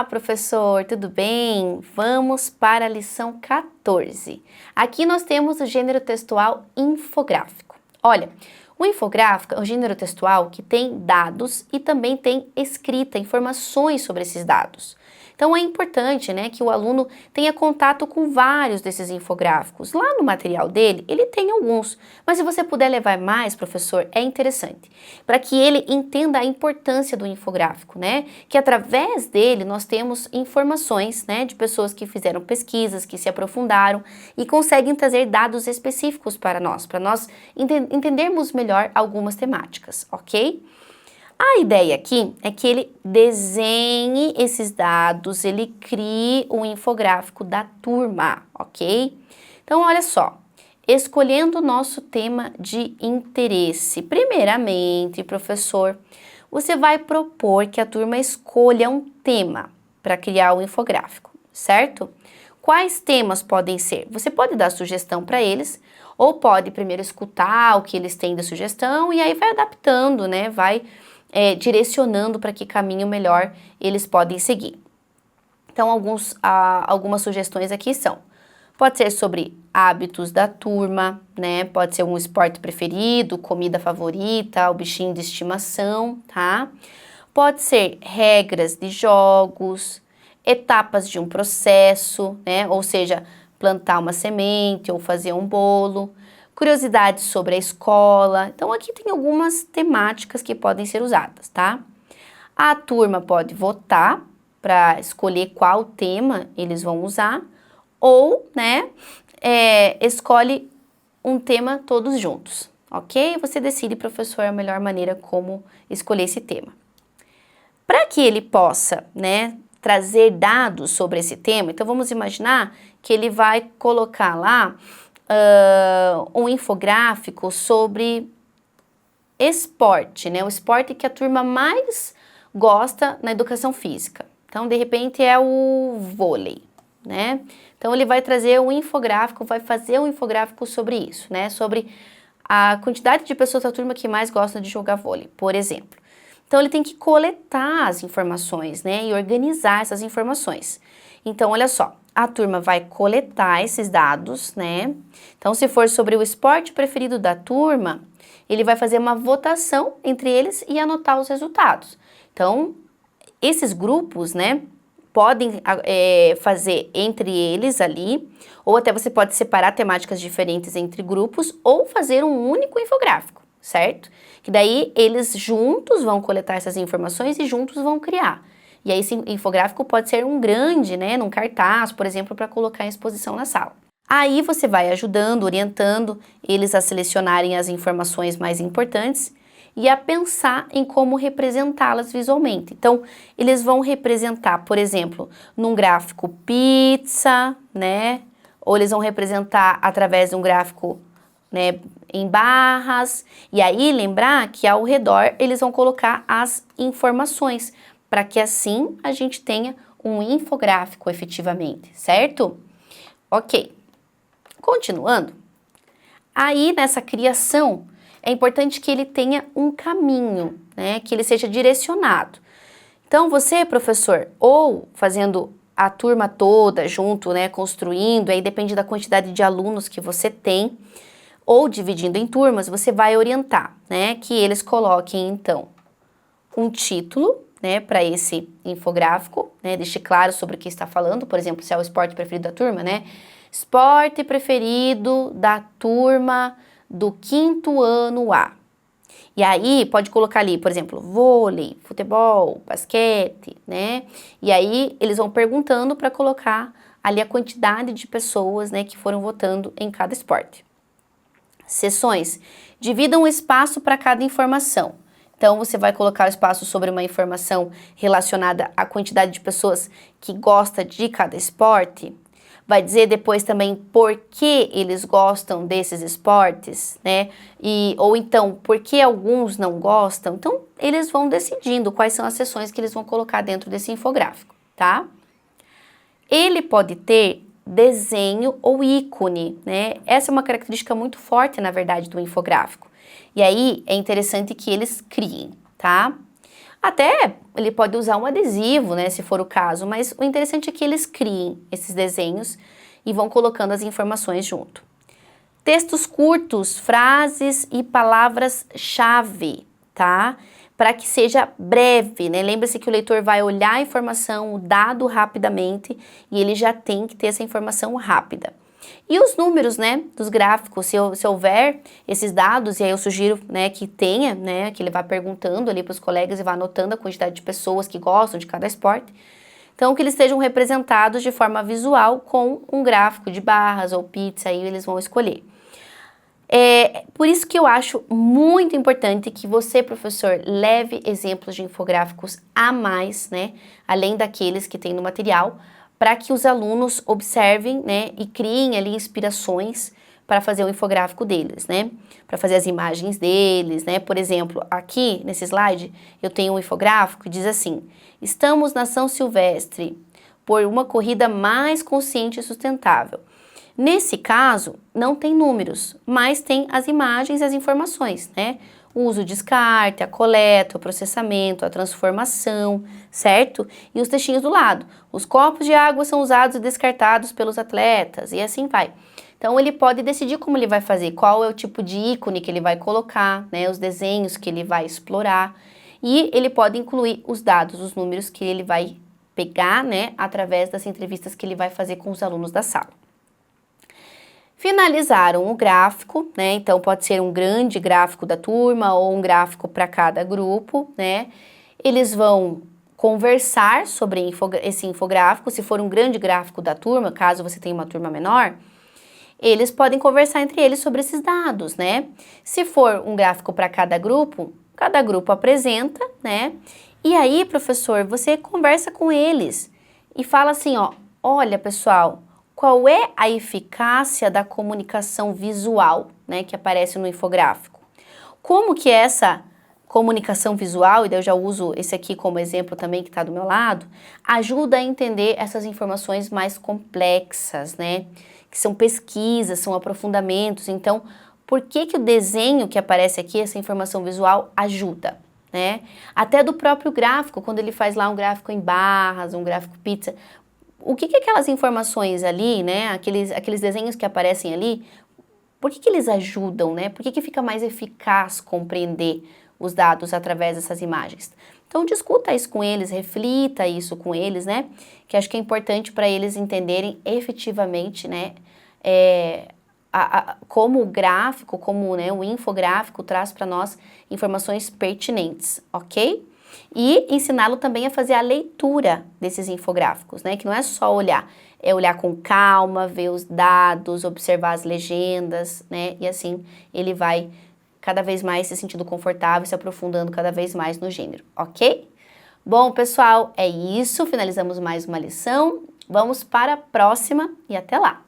Olá, professor, tudo bem? Vamos para a lição 14. Aqui nós temos o gênero textual infográfico. Olha, o infográfico é um gênero textual que tem dados e também tem escrita, informações sobre esses dados. Então é importante, né, que o aluno tenha contato com vários desses infográficos. Lá no material dele, ele tem alguns, mas se você puder levar mais, professor, é interessante, para que ele entenda a importância do infográfico, né, que através dele nós temos informações, né, de pessoas que fizeram pesquisas, que se aprofundaram e conseguem trazer dados específicos para nós entendermos melhor algumas temáticas, ok? A ideia aqui é que ele desenhe esses dados, ele crie um infográfico da turma, ok? Então, olha só, escolhendo o nosso tema de interesse. Primeiramente, professor, você vai propor que a turma escolha um tema para criar o infográfico, certo? Quais temas podem ser? Você pode dar sugestão para eles, ou pode primeiro escutar o que eles têm de sugestão e aí vai adaptando, né? Vai direcionando para que caminho melhor eles podem seguir. Então, algumas sugestões aqui são: pode ser sobre hábitos da turma, né? Pode ser um esporte preferido, comida favorita, o bichinho de estimação, tá? Pode ser regras de jogos, etapas de um processo, né? Ou seja, plantar uma semente ou fazer um bolo. Curiosidades sobre a escola. Então, aqui tem algumas temáticas que podem ser usadas, tá? A turma pode votar para escolher qual tema eles vão usar ou, né, escolhe um tema todos juntos, ok? Você decide, professor, a melhor maneira como escolher esse tema. Para que ele possa, né, trazer dados sobre esse tema, então vamos imaginar que ele vai colocar lá um infográfico sobre esporte, né? O esporte que a turma mais gosta na educação física. Então, de repente, é o vôlei, né? Então, ele vai trazer um infográfico, vai fazer um infográfico sobre isso, né? Sobre a quantidade de pessoas da turma que mais gostam de jogar vôlei, por exemplo. Então, ele tem que coletar as informações, né? E organizar essas informações. Então, olha só, a turma vai coletar esses dados, né? Então, se for sobre o esporte preferido da turma, ele vai fazer uma votação entre eles e anotar os resultados. Então, esses grupos, né, podem fazer entre eles ali, ou até você pode separar temáticas diferentes entre grupos, ou fazer um único infográfico, certo? Que daí eles juntos vão coletar essas informações e juntos vão criar. E aí esse infográfico pode ser um grande, né, num cartaz, por exemplo, para colocar em exposição na sala. Aí você vai ajudando, orientando eles a selecionarem as informações mais importantes e a pensar em como representá-las visualmente. Então, eles vão representar, por exemplo, num gráfico pizza, né, ou eles vão representar através de um gráfico, né, em barras, e aí lembrar que ao redor eles vão colocar as informações, para que assim a gente tenha um infográfico efetivamente, certo? Ok. Continuando, aí nessa criação é importante que ele tenha um caminho, né? Que ele seja direcionado. Então você, professor, ou fazendo a turma toda junto, né? Construindo, aí depende da quantidade de alunos que você tem, ou dividindo em turmas, você vai orientar, né? Que eles coloquem então um título, né, para esse infográfico, né, deixe claro sobre o que está falando, por exemplo, se é o esporte preferido da turma, né, esporte preferido da turma do 5º ano A. E aí pode colocar ali, por exemplo, vôlei, futebol, basquete, né, e aí eles vão perguntando para colocar ali a quantidade de pessoas, né, que foram votando em cada esporte. Seções. Dividam um espaço para cada informação. Então, você vai colocar o espaço sobre uma informação relacionada à quantidade de pessoas que gosta de cada esporte. Vai dizer depois também por que eles gostam desses esportes, né? Ou então, por que alguns não gostam. Então, eles vão decidindo quais são as seções que eles vão colocar dentro desse infográfico, tá? Ele pode ter desenho ou ícone, né? Essa é uma característica muito forte, na verdade, do infográfico. E aí, é interessante que eles criem, tá? Até ele pode usar um adesivo, né, se for o caso, mas o interessante é que eles criem esses desenhos e vão colocando as informações junto. Textos curtos, frases e palavras-chave, tá? Para que seja breve, né? Lembre-se que o leitor vai olhar a informação, o dado rapidamente e ele já tem que ter essa informação rápida. E os números, né, dos gráficos, se houver esses dados, e aí eu sugiro, né, que tenha, né, que ele vá perguntando ali para os colegas e vá anotando a quantidade de pessoas que gostam de cada esporte. Então, que eles estejam representados de forma visual com um gráfico de barras ou pizza, aí eles vão escolher. Por isso que eu acho muito importante que você, professor, leve exemplos de infográficos a mais, né, além daqueles que tem no material, para que os alunos observem, né, e criem ali inspirações para fazer o infográfico deles, né, para fazer as imagens deles, né. Por exemplo, aqui nesse slide eu tenho um infográfico que diz assim: estamos na São Silvestre por uma corrida mais consciente e sustentável. Nesse caso, não tem números, mas tem as imagens e as informações, né? O uso, o descarte, a coleta, o processamento, a transformação, certo? E os textinhos do lado. Os copos de água são usados e descartados pelos atletas, e assim vai. Então, ele pode decidir como ele vai fazer, qual é o tipo de ícone que ele vai colocar, né? Os desenhos que ele vai explorar. E ele pode incluir os dados, os números que ele vai pegar, né? Através das entrevistas que ele vai fazer com os alunos da sala. Finalizaram o gráfico, né? Então pode ser um grande gráfico da turma ou um gráfico para cada grupo, né? Eles vão conversar sobre esse infográfico. Se for um grande gráfico da turma, caso você tenha uma turma menor, eles podem conversar entre eles sobre esses dados, né? Se for um gráfico para cada grupo apresenta, né? E aí, professor, você conversa com eles e fala assim, ó, olha, pessoal, qual é a eficácia da comunicação visual, né, que aparece no infográfico? Como que essa comunicação visual, e daí eu já uso esse aqui como exemplo também que está do meu lado, ajuda a entender essas informações mais complexas, né, que são pesquisas, são aprofundamentos. Então, por que que o desenho que aparece aqui, essa informação visual, ajuda? Né? Até do próprio gráfico, quando ele faz lá um gráfico em barras, um gráfico pizza, o que que aquelas informações ali, né, aqueles desenhos que aparecem ali, por que que eles ajudam, né? Por que que fica mais eficaz compreender os dados através dessas imagens? Então discuta isso com eles, reflita isso com eles, né? Que acho que é importante para eles entenderem efetivamente, né, como o gráfico, como, né, o infográfico traz para nós informações pertinentes, ok? E ensiná-lo também a fazer a leitura desses infográficos, né? Que não é só olhar, é olhar com calma, ver os dados, observar as legendas, né? E assim ele vai cada vez mais se sentindo confortável, se aprofundando cada vez mais no gênero, ok? Bom, pessoal, é isso. Finalizamos mais uma lição. Vamos para a próxima e até lá!